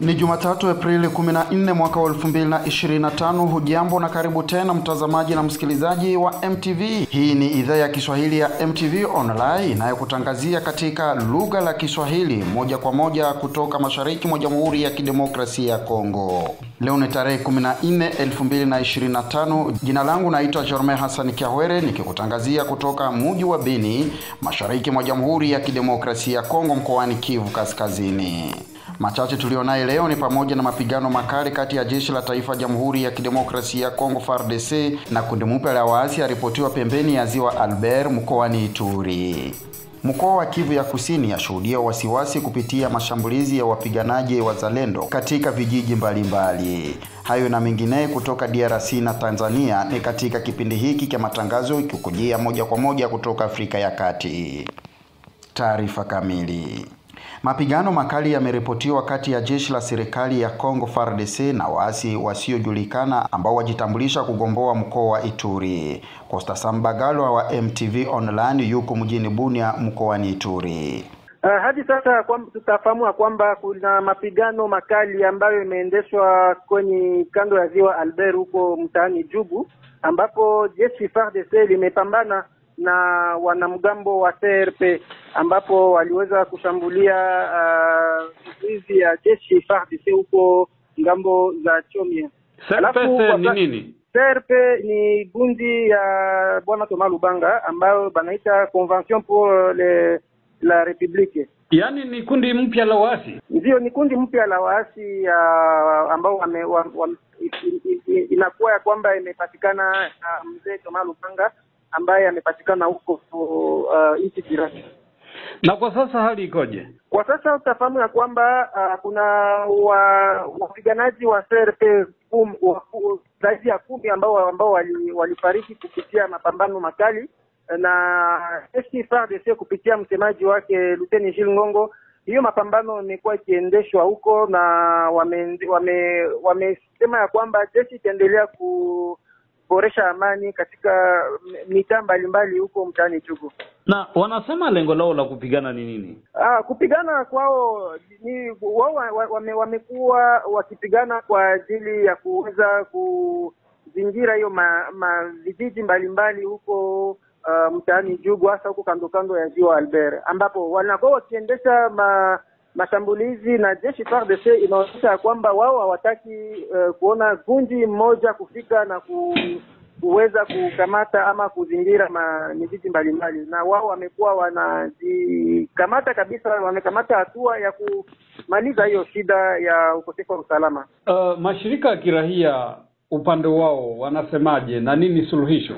Ni Jumatatu Aprili 14 mwaka wa 2025. Hujambo na karibu tena mtazamaji na msikilizaji wa MTV. Hii ni idhaa ya Kiswahili ya MTV Online inayokutangazia katika lugha la Kiswahili moja kwa moja kutoka mashariki mwa Jamhuri ya Kidemokrasia ya Kongo. Leo ni tarehe 14 2025. Jina langu naitwa Jerome Hassan Kiahwere nikikutangazia kutoka mji wa Beni, mashariki mwa Jamhuri ya Kidemokrasia ya Kongo, mkoani Kivu Kaskazini. Machache tulionayo leo ni pamoja na mapigano makali kati ya jeshi la taifa Jamhuri ya Kidemokrasia ya Kongo FARDC na kundi mpya la waasi yaripotiwa pembeni ya ziwa Albert mkoani Ituri. Mkoa wa Kivu ya Kusini yashuhudia wasiwasi kupitia mashambulizi ya wapiganaji wazalendo katika vijiji mbalimbali. Hayo na mengine kutoka DRC na Tanzania ni katika kipindi hiki cha matangazo kikujia moja kwa moja kutoka Afrika ya Kati. Taarifa kamili. Mapigano makali yameripotiwa kati ya jeshi la serikali ya Kongo FARDC na waasi wasiojulikana ambao wajitambulisha kugomboa mkoa wa Ituri. Costa Sambagalo wa MTV Online yuko mjini Bunia mkoani Ituri. Hadi sasa tutafahamu kwamba kuna mapigano makali ambayo imeendeshwa kwenye kando ya ziwa Albert huko mtaani Jugu, ambapo jeshi FARDC limepambana na wanamgambo wa CRP ambapo waliweza kushambulia hizi ya jeshi FARDC huko ngambo za Chomia. CRP ni nini? CRP ni gundi ya Bwana Thomas Lubanga ambayo banaita Convention pour la République. Yaani ni kundi mpya la waasi? Ndio, ni kundi mpya la waasi ambao inakuwa ya kwamba imepatikana mzee Thomas Lubanga ambaye amepatikana huko nchi jirani. Na kwa sasa hali ikoje? Kwa sasa utafahamu ya kwamba kuna wapiganaji wa CRP zaidi ya 10 ambao walifariki kupitia mapambano makali na jeshi FARDC kupitia msemaji wake Luteni Gilles Ngongo. Hiyo mapambano imekuwa ikiendeshwa huko na wamesema ya kwamba jeshi itaendelea kuboresha amani katika mitaa mbalimbali huko mtaani Jugu. Na wanasema lengo lao la kupigana ni nini? Kupigana kwao ni wao wamekuwa wakipigana kwa ajili ya kuweza kuzingira hiyo vijiji mbalimbali huko mtaani Jugu, hasa huko kando kando ya ziwa Albert, ambapo wanakuwa wakiendesha mashambulizi na jeshi FARDC inaonyesha kwamba wao hawataki kuona gundi mmoja kufika na kuweza kukamata ama kuzingira miji mbalimbali, na wao wamekuwa wanajikamata kabisa, wamekamata hatua ya kumaliza hiyo shida ya ukosefu wa usalama. Mashirika ya kiraia upande wao wanasemaje na nini suluhisho?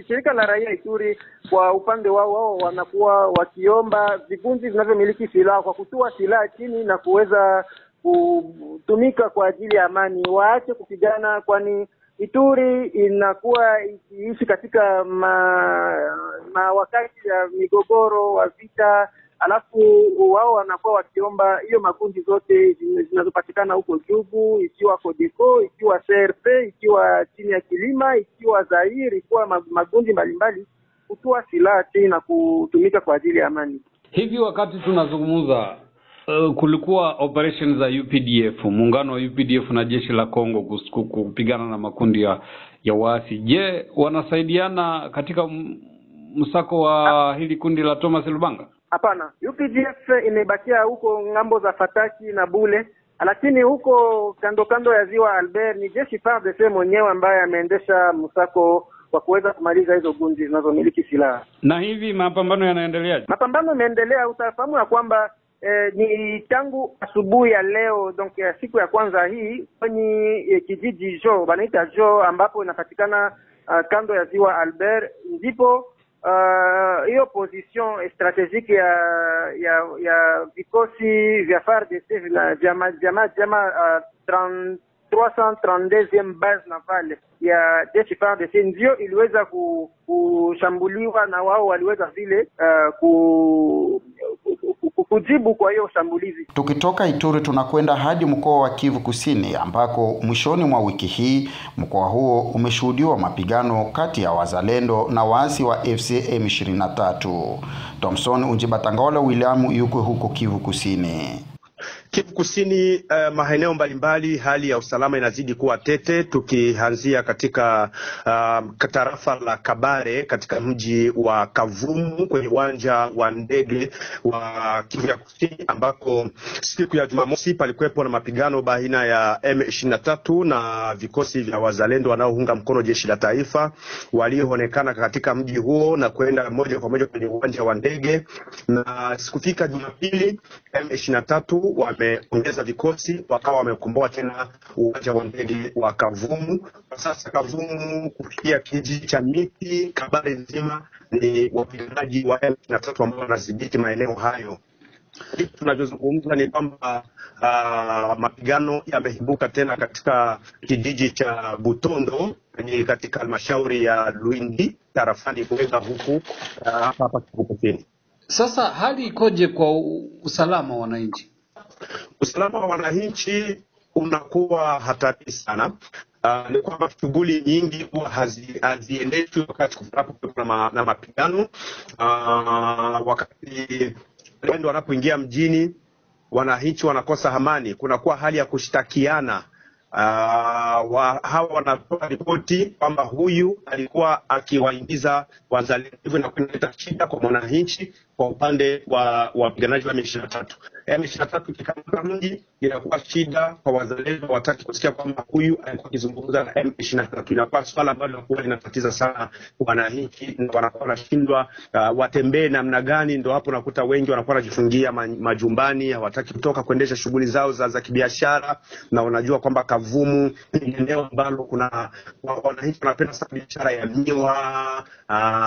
Shirika la raia Ituri kwa upande wao wanakuwa wakiomba vikundi vinavyomiliki silaha kwa kutua silaha chini na kuweza kutumika kwa ajili ya amani, waache kupigana, kwani Ituri inakuwa ikiishi katika wakati ya migogoro wa vita. Alafu wao wanakuwa wakiomba hiyo makundi zote zinazopatikana huko Jugu, ikiwa Codeco, ikiwa CRP, ikiwa chini ya Kilima, ikiwa Zaire, ikiwa makundi mbalimbali, kutoa silaha chini na kutumika kwa ajili ya amani. Hivi wakati tunazungumza kulikuwa operation za UPDF, muungano wa UPDF na jeshi la Kongo kupigana na makundi ya waasi. Je, wanasaidiana katika msako wa hili kundi la Thomas Lubanga? Hapana, UPDF imebakia huko ngambo za Fataki na Bule, lakini huko kando kando ya ziwa Albert ni jeshi FARDC mwenyewe ambaye ameendesha msako kwa kuweza kumaliza hizo gundi zinazomiliki silaha. Na hivi mapambano yanaendeleaje? Mapambano yanaendelea, utafahamu ya kwamba ni tangu asubuhi ya leo, donc ya siku ya kwanza hii, kwenye kijiji Jo, banaita Jo, ambapo inapatikana kando ya ziwa Albert, ndipo hiyo position strategique ya vikosi vya FARDC vya jama 332e base navale ya jeshi FARDC ndio iliweza kushambuliwa, na wao waliweza vile kujibu kwa hiyo shambulizi. Tukitoka Ituri tunakwenda hadi mkoa wa Kivu Kusini ambako mwishoni mwa wiki hii mkoa huo umeshuhudiwa mapigano kati ya wazalendo na waasi wa FCM 23. Thomson Unjibatangola William yuko huko Kivu Kusini. Kivu Kusini, maeneo mbalimbali hali ya usalama inazidi kuwa tete, tukianzia katika tarafa la Kabare katika mji wa Kavumu kwenye uwanja wa ndege wa Kivu ya Kusini, ambako siku ya Jumamosi palikuwepo na mapigano baina ya M23 na vikosi vya wazalendo wanaounga mkono jeshi la taifa walioonekana katika mji huo na kwenda moja kwa moja kwenye uwanja wa ndege. Na sikufika Jumapili M23 wameongeza vikosi wakawa wamekomboa tena uwanja wa ndege wa Kavumu. Kwa sasa Kavumu kufikia kijiji cha Miti, Kabare nzima ni wapiganaji wa M23 ambao wanadhibiti maeneo hayo. Tunavyozungumza ni kwamba mapigano yameibuka tena katika kijiji cha Butondo katika halmashauri ya Luindi tarafani Buega huku hapa Kivu Kusini. Sasa hali ikoje kwa usalama wa wananchi? Usalama wa wananchi unakuwa hatari sana. Ni kwamba shughuli nyingi huwa haziendeshwi wakati kunapokuwa na mapigano. Wakati watu wanapoingia mjini, wananchi wanakosa amani, kunakuwa hali ya kushtakiana. Hawa wanatoa ripoti kwamba huyu alikuwa akiwaingiza wazalendo na kuleta shida kwa wananchi kwa upande wa wapiganaji wa M23. M23 kikamata mji inakuwa shida kwa wazalendo, wataki kusikia kwamba huyu alikuwa akizungumza na M23. Inakuwa swala ambalo linakuwa linatatiza sana wananchi na wanakuwa wanashindwa watembee namna gani. Ndio hapo nakuta wengi wanakuwa wanajifungia majumbani, hawataki kutoka kuendesha shughuli zao za kibiashara, na wanajua kwamba Kavumu ni eneo ambalo kuna wananchi wanapenda sana biashara ya miwa,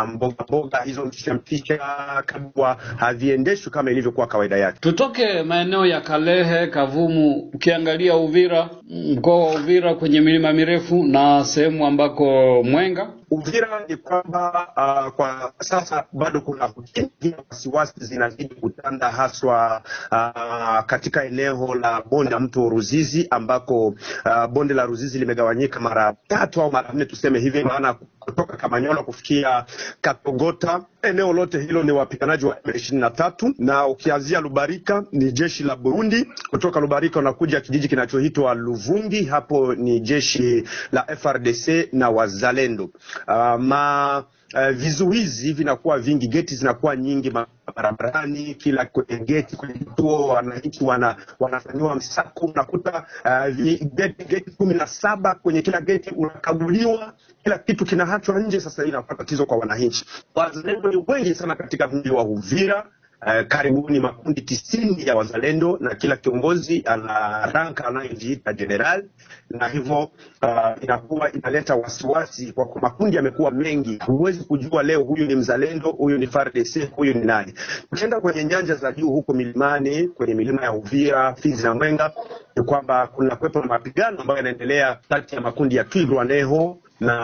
mboga hizo mchicha kabwa haviendeshwi kama ilivyokuwa kawaida yake. Tutoke maeneo ya Kalehe, Kavumu, ukiangalia Uvira, mkoa wa Uvira kwenye milima mirefu na sehemu ambako Mwenga. Uvira ni kwamba kwa sasa bado kuna wasiwasi zinazidi kutanda, haswa katika eneo la bonde la mto Ruzizi, ambako bonde la Ruzizi limegawanyika mara 3 au mara 4 tuseme hivi, maana kutoka Kamanyola kufikia Katogota eneo lote hilo ni wapiganaji wa M23, na ukianzia Lubarika ni jeshi la Burundi. Kutoka Lubarika unakuja kijiji kinachoitwa Luvungi, hapo ni jeshi la FRDC na wazalendo. Vizuizi vinakuwa vingi, geti zinakuwa nyingi barabarani, kila kwenye geti kwenye kituo wananchi wanafanywa msako. Unakuta geti 17 kwenye kila geti unakaguliwa, kila kitu kinaachwa nje. Sasa inakuwa tatizo kwa wananchi. Wazalendo ni wengi sana katika mji wa Uvira. Karibuni makundi 90 ya wazalendo, na kila kiongozi ana ranka anayojiita general, na hivyo inakuwa inaleta wasiwasi kwa makundi yamekuwa mengi. Huwezi kujua leo huyu ni mzalendo, huyu ni FARDC, huyu ni nani. Ukienda kwenye nyanja za juu huko milimani, kwenye milima ya Uvira, Fizi na Mwenga, ni kwamba kuna kuwepo na mapigano ambayo yanaendelea kati ya makundi ya Twirwaneho na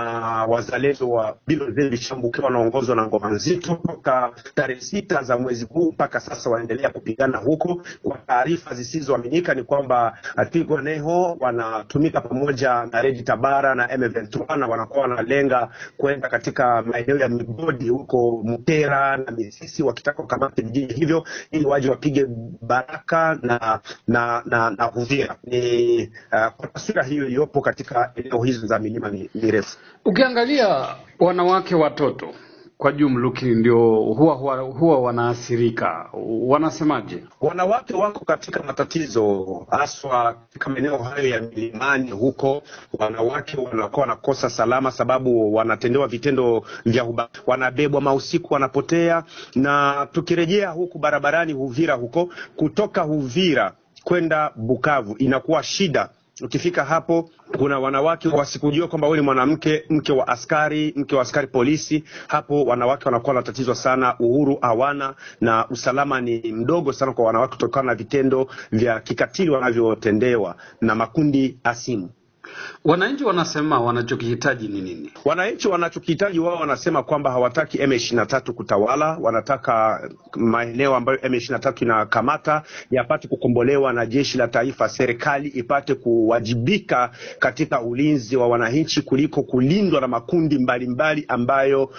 wazalendo wa Biloze Bishambuke wanaongozwa na Ngoma Nzito. Toka tarehe 6 za mwezi huu mpaka sasa waendelea kupigana huko. Kwa taarifa zisizoaminika ni kwamba Twirwaneho wanatumika pamoja na Red Tabara na M23, na wanakuwa wanalenga kwenda katika maeneo ya migodi huko Mutera na Misisi, wakitaka kukamata vijiji hivyo ili waje wapige Baraka na Uvira. Ni kwa taswira hiyo iliyopo katika eneo hizo za milima mirefu. Ukiangalia wanawake, watoto kwa jumluki ndio huwa wanaathirika. Wanasemaje? Wanawake wako katika matatizo, haswa katika maeneo hayo ya milimani huko. Wanawake wanakuwa wanakosa salama sababu wanatendewa vitendo vya wanabebwa mausiku, wanapotea. Na tukirejea huku barabarani Uvira huko, kutoka Uvira kwenda Bukavu inakuwa shida. Ukifika hapo kuna wanawake wasikujua kwamba wewe ni mwanamke, mke wa askari polisi. Hapo wanawake wanakuwa na tatizo sana, uhuru hawana na usalama ni mdogo sana kwa wanawake kutokana na vitendo vya kikatili wanavyotendewa na makundi asimu. Wananchi wanasema wanachokihitaji ni nini? Wananchi wanachokihitaji wao wanasema kwamba hawataki M23 kutawala, wanataka maeneo ambayo M23 inakamata yapate kukombolewa na jeshi la taifa, serikali ipate kuwajibika katika ulinzi wa wananchi kuliko kulindwa na makundi mbalimbali ambayo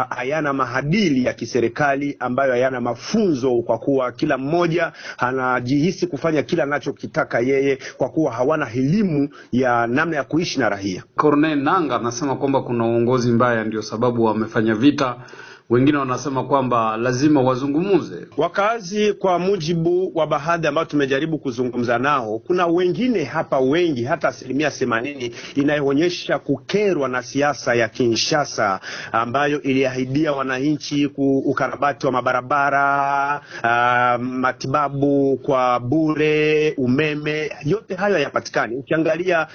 hayana maadili ya kiserikali, ambayo hayana mafunzo, kwa kuwa kila mmoja anajihisi kufanya kila anachokitaka yeye, kwa kuwa hawana elimu ya namna ya kuishi na raia. Corneille Nangaa anasema kwamba kuna uongozi mbaya ndio sababu wamefanya vita. Wengine wanasema kwamba lazima wazungumuze. Wakazi, kwa mujibu wa baadhi ambao tumejaribu kuzungumza nao, kuna wengine hapa, wengi hata 80% inayoonyesha kukerwa na siasa ya Kinshasa ambayo iliahidia wananchi ukarabati wa mabarabara, matibabu kwa bure, umeme, yote hayo hayapatikani. Ukiangalia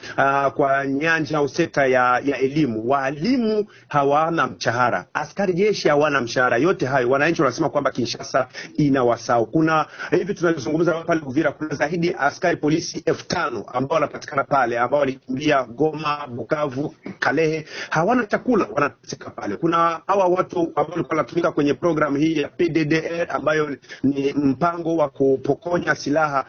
kwa nyanja au sekta ya elimu, walimu hawana mshahara, askari jeshi hawana mshahara. Yote hayo wananchi wanasema kwamba Kinshasa inawasahau. Kuna hivi tunazungumza pale Uvira, kuna zaidi askari polisi 5,000 ambao wanapatikana pale, ambao walikimbia Goma, Bukavu, Kalehe, hawana chakula, wanateseka pale. Kuna hawa watu ambao walikuwa wanatumika kwenye program hii ya PDDR ambayo ni mpango wa kupokonya silaha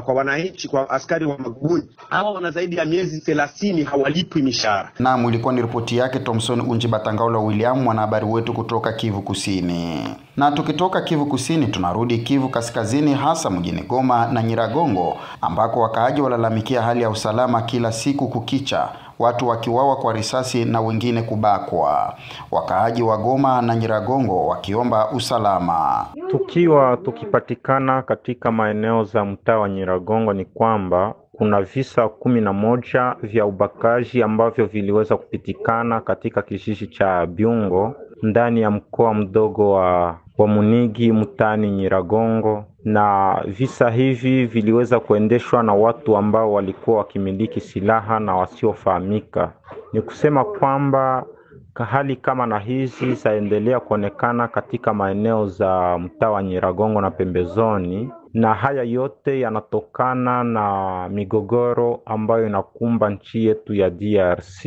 kwa wananchi, kwa askari wa maguni. Hawa wana zaidi ya miezi 30 hawalipwi mishahara. Naam, ilikuwa ni ripoti yake Thomson Unjibatangaula William, mwanahabari wetu kutoka Kivu Kusini. Na tukitoka Kivu Kusini tunarudi Kivu Kaskazini, hasa mjini Goma na Nyiragongo, ambako wakaaji walalamikia hali ya usalama kila siku kukicha, watu wakiwawa kwa risasi na wengine kubakwa. Wakaaji wa Goma na Nyiragongo wakiomba usalama. Tukipatikana katika maeneo za mtaa wa Nyiragongo ni kwamba kuna visa 11 vya ubakaji ambavyo viliweza kupitikana katika kijiji cha Byungo ndani ya mkoa mdogo wa Munigi mtaani Nyiragongo, na visa hivi viliweza kuendeshwa na watu ambao walikuwa wakimiliki silaha na wasiofahamika. Ni kusema kwamba hali kama na hizi zaendelea kuonekana katika maeneo za mtaa wa Nyiragongo na pembezoni, na haya yote yanatokana na migogoro ambayo inakumba nchi yetu ya DRC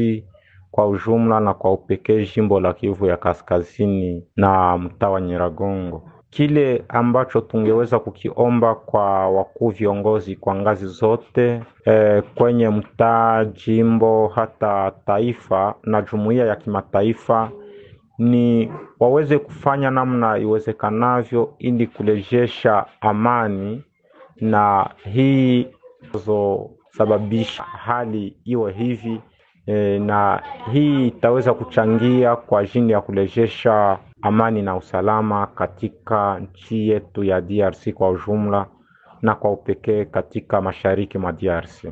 kwa ujumla na kwa upekee jimbo la Kivu ya Kaskazini na mtaa wa Nyiragongo. Kile ambacho tungeweza kukiomba kwa wakuu viongozi kwa ngazi zote kwenye mtaa, jimbo, hata taifa na jumuiya ya kimataifa ni waweze kufanya namna iwezekanavyo ili kurejesha amani, na hii sababisha hali iwe hivi, na hii itaweza kuchangia kwa ajili ya kurejesha amani na usalama katika nchi yetu ya DRC kwa ujumla na kwa upekee katika mashariki mwa DRC.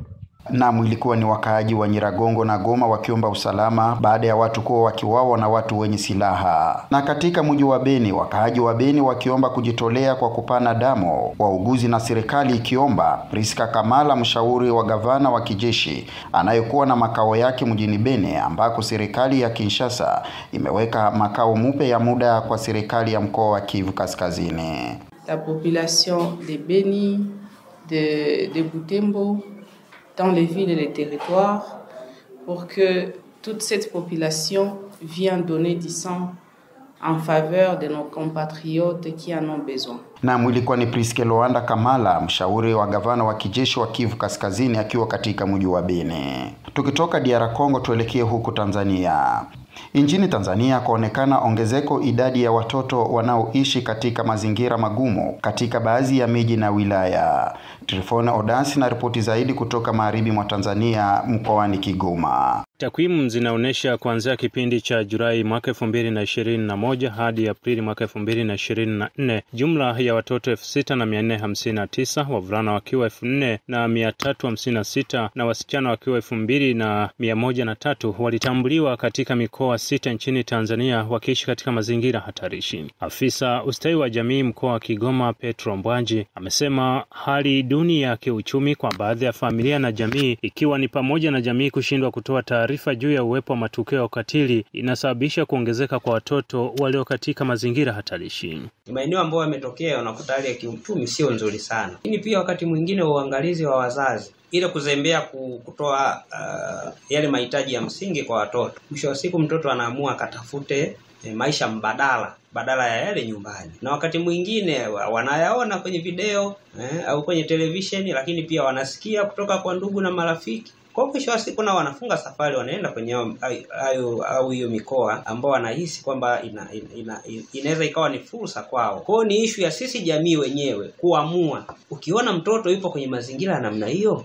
Naam, ilikuwa ni wakaaji wa Nyiragongo na Goma wakiomba usalama baada ya watu kuwa wakiwawa na watu wenye silaha. Na katika mji wa Beni, wakaaji wa Beni wakiomba kujitolea kwa kupana damu, wauguzi na serikali ikiomba. Priska Kamala, mshauri wa gavana wa kijeshi anayekuwa na makao yake mjini Beni, ambako serikali ya Kinshasa imeweka makao mupe ya muda kwa serikali ya mkoa wa Kivu Kaskazini. La population de Beni, de Butembo, dans les villes et les territoires, pour que toute cette population vienne donner du sang en faveur de nos compatriotes qui en ont besoin. Na ilikuwa ni Priska Loanda Kamala, mshauri wa gavana wa kijeshi wa Kivu Kaskazini, akiwa katika mji wa Beni. Tukitoka DR Congo tuelekee huko Tanzania. Nchini Tanzania kuonekana ongezeko idadi ya watoto wanaoishi katika mazingira magumu katika baadhi ya miji na wilaya. Trifona Odasi na ripoti zaidi kutoka magharibi mwa Tanzania mkoani Kigoma. Takwimu zinaonesha kuanzia kipindi cha Julai mwaka 2021 hadi Aprili mwaka 2024, jumla ya watoto 6,459, wavulana wakiwa 4,356 na wasichana wakiwa 2,103 walitambuliwa katika mikoa 6 nchini Tanzania wakiishi katika mazingira hatarishi. Afisa ustawi wa jamii mkoa wa Kigoma Petro Mbwanji amesema hali duni ya kiuchumi kwa baadhi ya familia na jamii, ikiwa ni pamoja na jamii kushindwa kutoa taarifa taarifa juu ya uwepo wa matukio ya ukatili inasababisha kuongezeka kwa watoto walio katika mazingira hatarishi. Maeneo ambayo yametokea unakuta hali ya kiuchumi sio nzuri sana. Lakini pia wakati mwingine uangalizi wa wazazi ile kuzembea kutoa yale mahitaji ya msingi kwa watoto. Mwisho wa siku mtoto anaamua akatafute maisha badala ya yale nyumbani. Na wakati mwingine wanayaona kwenye video au kwenye televisheni, lakini pia wanasikia kutoka kwa ndugu na marafiki. Kwa mwisho wa siku na wanafunga safari wanaenda kwenye hiyo mikoa ambao wanahisi kwamba inaweza ikawa ni fursa kwao. Kwa hiyo ni issue ya sisi jamii wenyewe kuamua. Ukiona mtoto yupo kwenye mazingira ya namna hiyo,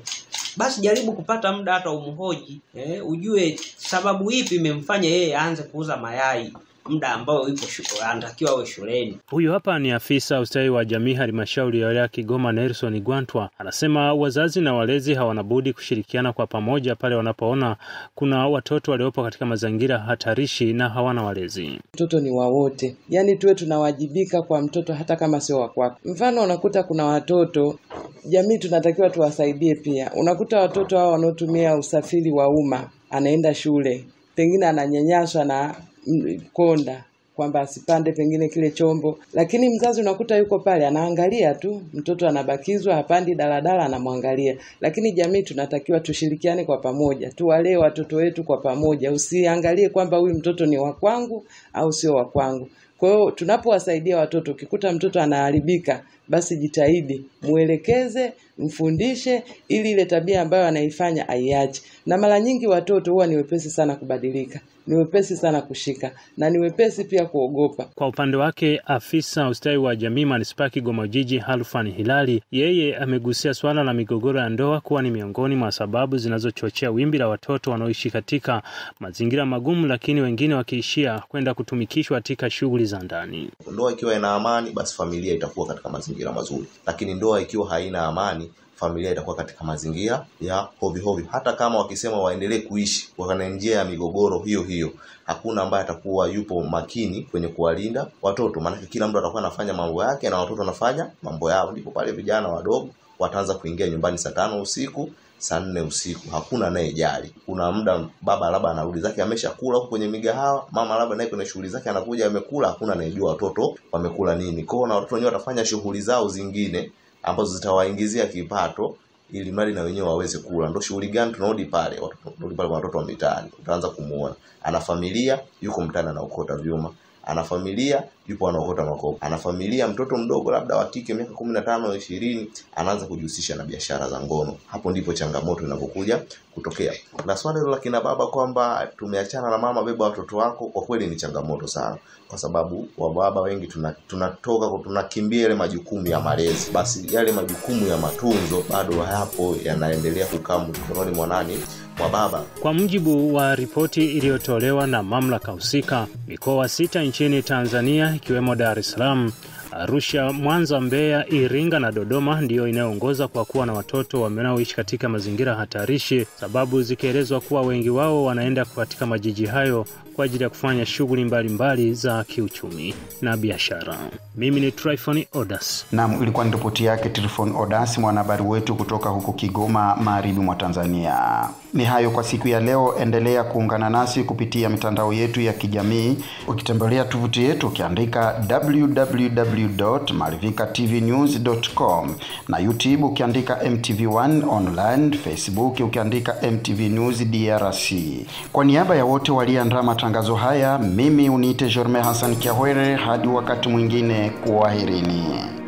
basi jaribu kupata muda hata umhoji, ujue sababu ipi imemfanya yeye aanze kuuza mayai muda ambao yupo anatakiwa awe shuleni. Huyu hapa ni afisa ustawi wa jamii halmashauri ya wilaya Kigoma, Nelson Gwantwa. Anasema wazazi na walezi hawana budi kushirikiana kwa pamoja pale wanapoona kuna watoto waliopo katika mazingira hatarishi na hawana walezi. Mtoto ni wa wote. Yaani tuwe tunawajibika kwa mtoto hata kama sio wa kwako. Mfano unakuta kuna watoto jamii tunatakiwa tuwasaidie pia. Unakuta watoto hao wanaotumia usafiri wa umma, anaenda shule, pengine ananyanyaswa na konda kwamba asipande pengine kile chombo, lakini mzazi unakuta yuko pale anaangalia tu, mtoto anabakizwa hapandi daladala anamwangalia. Lakini jamii tunatakiwa tushirikiane kwa pamoja, tuwalee watoto wetu kwa pamoja, usiangalie kwamba huyu mtoto ni wa kwangu au sio wa kwangu. Kwa hiyo tunapowasaidia watoto, ukikuta mtoto anaharibika, basi jitahidi muelekeze, mfundishe ili ile tabia ambayo anaifanya aiache. Na mara nyingi watoto huwa ni wepesi sana kubadilika, ni wepesi sana kushika, na ni wepesi pia kuogopa. Kwa upande wake afisa ustawi wa jamii manispaa Kigoma Jiji Halfan Hilali, yeye amegusia swala la migogoro ya ndoa kuwa ni miongoni mwa sababu zinazochochea wimbi la watoto wanaoishi katika mazingira magumu, lakini wengine wakiishia kwenda kutumikishwa katika shughuli za ndani. Ndoa ikiwa ina amani, basi familia itakuwa katika mazingira mazuri, lakini ndoa ikiwa haina amani, familia itakuwa katika mazingira ya hovi. Hata kama wakisema waendelee kuishi kwa njia ya migogoro hiyo, hakuna ambaye atakuwa yupo makini kwenye kuwalinda watoto. Maana kila mtu atakuwa anafanya mambo yake na watoto wanafanya mambo yao. Ndipo pale vijana wadogo wataanza kuingia nyumbani saa 5 usiku, saa 4 usiku. Hakuna anayejali. Kuna muda baba labda anarudi zake ameshakula huko kwenye migahawa, mama labda naye kwenye shughuli zake anakuja amekula, hakuna anayejua watoto wamekula nini. Kwa hiyo na watoto wenyewe watafanya shughuli zao zingine ambazo zitawaingizia kipato ili mali na wenyewe waweze kula. Ndio shughuli gani? Tunarudi pale kwa watoto wa mitaani. Utaanza kumuona ana familia yuko mtaani anaokota vyuma, ana familia yupo anaokota makopo, ana familia mtoto mdogo labda wa kike miaka 15 20 anaanza kujihusisha na biashara za ngono. Hapo ndipo changamoto inapokuja kutokea. Na swali la kina baba kwamba tumeachana na mama, beba watoto wako, kwa kweli ni changamoto sana, kwa sababu wababa wengi tunakimbia ile majukumu ya malezi, basi yale majukumu ya matunzo bado hayapo, yanaendelea kukaa mkononi mwa nani? Wa baba. Kwa mujibu wa ripoti iliyotolewa na mamlaka husika, mikoa 6 nchini Tanzania ikiwemo Dar es Salaam, Arusha, Mwanza, Mbeya, Iringa na Dodoma ndiyo inayoongoza kwa kuwa na watoto wanaoishi katika mazingira hatarishi, sababu zikielezwa kuwa wengi wao wanaenda katika majiji hayo kwa ajili ya kufanya shughuli mbalimbali za kiuchumi na biashara. Mimi ni Tryphon Odas. Naam, ilikuwa ni ripoti yake Tryphon Odas, mwanahabari wetu kutoka huko Kigoma, magharibi mwa Tanzania. Ni hayo kwa siku ya leo. Endelea kuungana nasi kupitia mitandao yetu ya kijamii. Ukitembelea tovuti yetu ukiandika www.marivikatv-news.com, na YouTube ukiandika MTV1 online, Facebook ukiandika MTV News DRC. Kwa niaba ya wote waliandaa matangazo haya, mimi uniite Jorme Hassan Kiahwere. Hadi wakati mwingine, kwaherini.